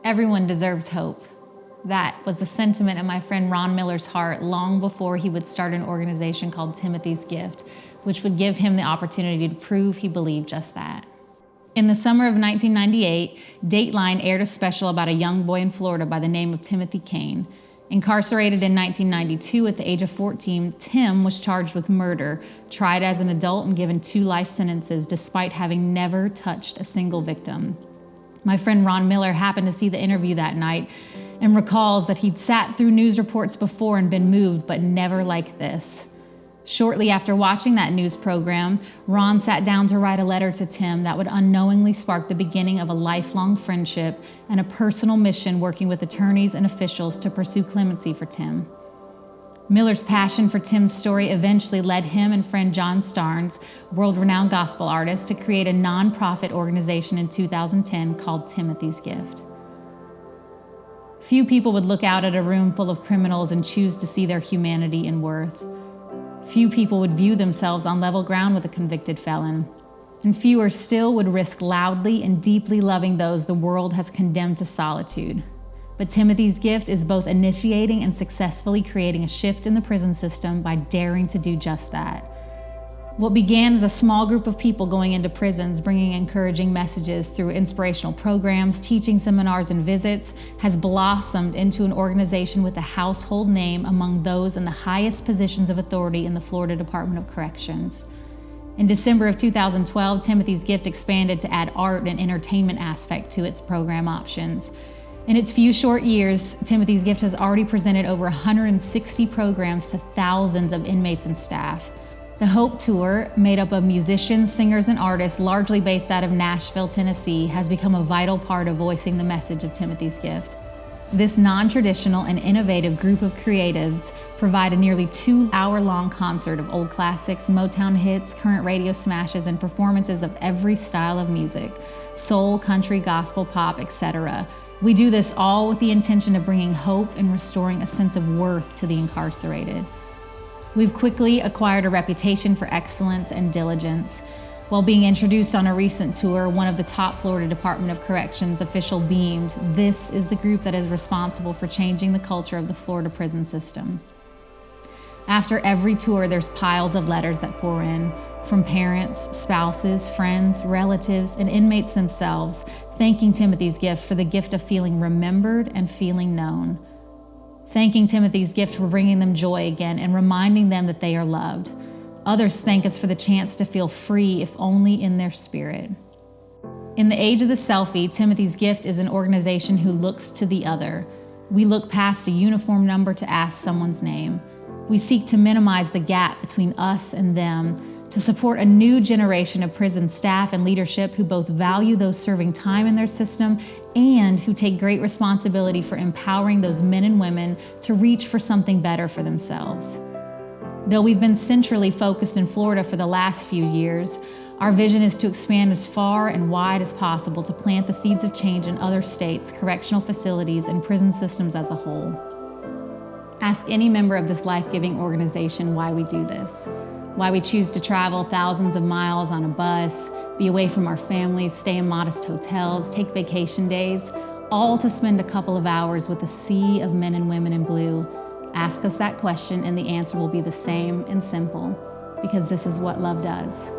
Everyone deserves hope. That was the sentiment in my friend Ron Miller's heart long before he would start an organization called Timothy's Gift, which would give him the opportunity to prove he believed just that. In the summer of 1998, Dateline aired a special about a young boy in Florida by the name of Timothy Kane. Incarcerated in 1992 at the age of 14, Tim was charged with murder, tried as an adult, and given 2 life sentences despite having never touched a single victim. My friend Ron Miller happened to see the interview that night and recalls that he'd sat through news reports before and been moved, but never like this. Shortly after watching that news program, Ron sat down to write a letter to Tim that would unknowingly spark the beginning of a lifelong friendship and a personal mission working with attorneys and officials to pursue clemency for Tim. Miller's passion for Tim's story eventually led him and friend John Starnes, world-renowned gospel artist, to create a nonprofit organization in 2010 called Timothy's Gift. Few people would look out at a room full of criminals and choose to see their humanity and worth. Few people would view themselves on level ground with a convicted felon. And fewer still would risk loudly and deeply loving those the world has condemned to solitude. But Timothy's Gift is both initiating and successfully creating a shift in the prison system by daring to do just that. What began as a small group of people going into prisons, bringing encouraging messages through inspirational programs, teaching seminars, and visits, has blossomed into an organization with a household name among those in the highest positions of authority in the Florida Department of Corrections. In December of 2012, Timothy's Gift expanded to add art and entertainment aspect to its program options. In its few short years, Timothy's Gift has already presented over 160 programs to thousands of inmates and staff. The Hope Tour, made up of musicians, singers, and artists largely based out of Nashville, Tennessee, has become a vital part of voicing the message of Timothy's Gift. This non-traditional and innovative group of creatives provide a nearly 2-hour-long concert of old classics, Motown hits, current radio smashes, and performances of every style of music: soul, country, gospel, pop, etc. We do this all with the intention of bringing hope and restoring a sense of worth to the incarcerated. We've quickly acquired a reputation for excellence and diligence. While being introduced on a recent tour, one of the top Florida Department of Corrections official beamed, "This is the group that is responsible for changing the culture of the Florida prison system." After every tour, there's piles of letters that pour in, from parents, spouses, friends, relatives, and inmates themselves, thanking Timothy's Gift for the gift of feeling remembered and feeling known. Thanking Timothy's Gift for bringing them joy again and reminding them that they are loved. Others thank us for the chance to feel free, if only in their spirit. In the age of the selfie, Timothy's Gift is an organization who looks to the other. We look past a uniform number to ask someone's name. We seek to minimize the gap between us and them, to support a new generation of prison staff and leadership who both value those serving time in their system and who take great responsibility for empowering those men and women to reach for something better for themselves. Though we've been centrally focused in Florida for the last few years, our vision is to expand as far and wide as possible to plant the seeds of change in other states, correctional facilities, and prison systems as a whole. Ask any member of this life-giving organization why we do this, why we choose to travel thousands of miles on a bus, be away from our families, stay in modest hotels, take vacation days, all to spend a couple of hours with a sea of men and women in blue. Ask us that question and the answer will be the same and simple, because this is what love does.